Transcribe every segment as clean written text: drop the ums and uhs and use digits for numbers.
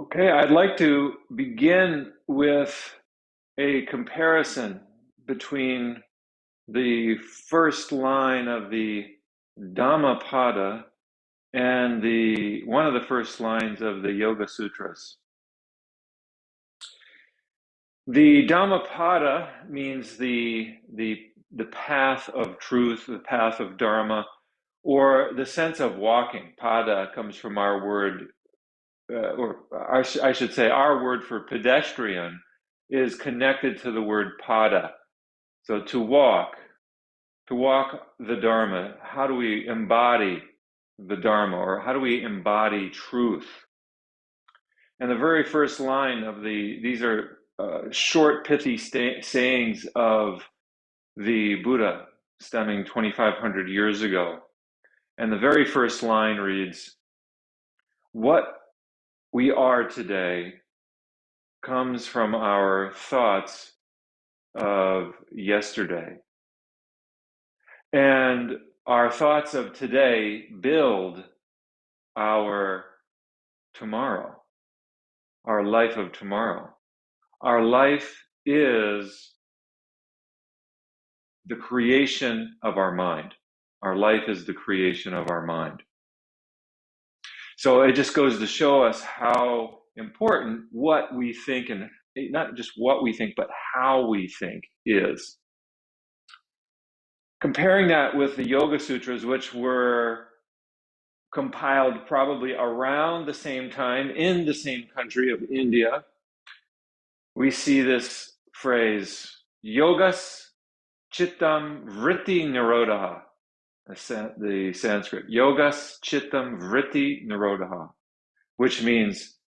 Okay, I'd like to begin with a comparison between the first line of the Dhammapada and one of the first lines of the Yoga Sutras. The Dhammapada means the path of truth, the path of Dharma, or the sense of walking. Pada comes from our word, or I should say, our word for pedestrian is connected to the word pada. So to walk the Dharma, how do we embody the Dharma, or how do we embody truth? And the very first line of these are short, pithy sayings of the Buddha, stemming 2,500 years ago. And the very first line reads, "What we are today comes from our thoughts of yesterday. And our thoughts of today build our tomorrow, our life of tomorrow. Our life is the creation of our mind. Our life is the creation of our mind." So it just goes to show us how important what we think, and not just what we think, but how we think is. Comparing that with the Yoga Sutras, which were compiled probably around the same time in the same country of India, we see this phrase, yogas chittam vritti nirodha, the Sanskrit, yogas chittam vritti nirodha, which means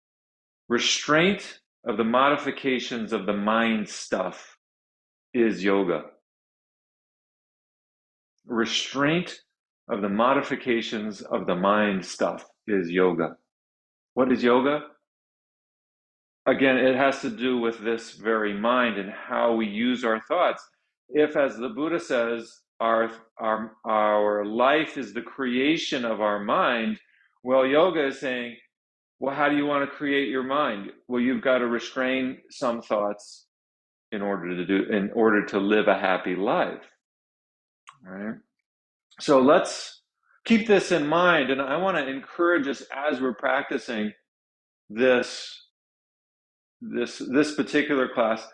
restraint of the modifications of the mind stuff is yoga. Restraint of the modifications of the mind stuff is yoga. What is yoga? Again, it has to do with this very mind and how we use our thoughts. If, as the Buddha says, our life is the creation of our mind, well, yoga is saying, well, how do you want to create your mind? Well, you've got to restrain some thoughts in order to live a happy life. All right? So let's keep this in mind, and I want to encourage us as we're practicing this particular class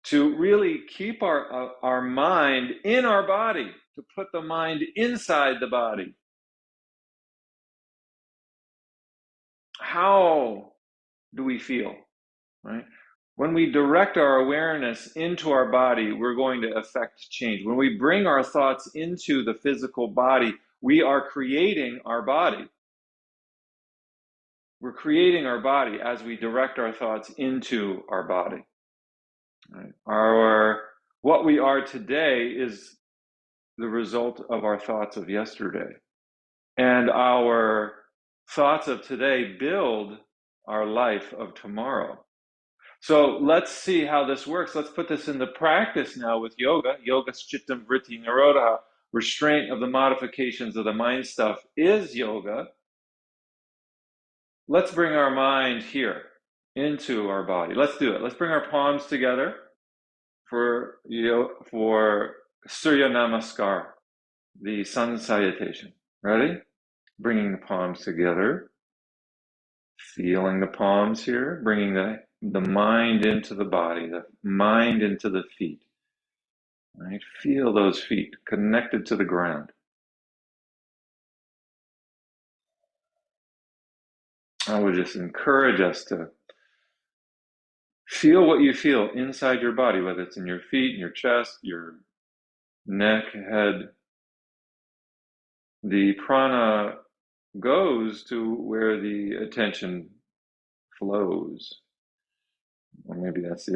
to really keep our mind in our body, to put the mind inside the body. How do we feel, right? When we direct our awareness into our body, we're going to affect change. When we bring our thoughts into the physical body, we are creating our body. We're creating our body as we direct our thoughts into our body. Right? What we are today is the result of our thoughts of yesterday. And our thoughts of today build our life of tomorrow. So let's see how this works. Let's put this into practice now with yoga. Yoga chittam vritti nirodha, restraint of the modifications of the mind stuff is yoga. Let's bring our mind here into our body. Let's do it. Let's bring our palms together for Surya Namaskar, the sun salutation. Ready? Bringing the palms together, feeling the palms here, bringing the mind into the body, the mind into the feet. Right? Feel those feet connected to the ground. I would just encourage us to feel what you feel inside your body, whether it's in your feet, in your chest, your neck, head. The prana goes to where the attention flows. Or maybe that's the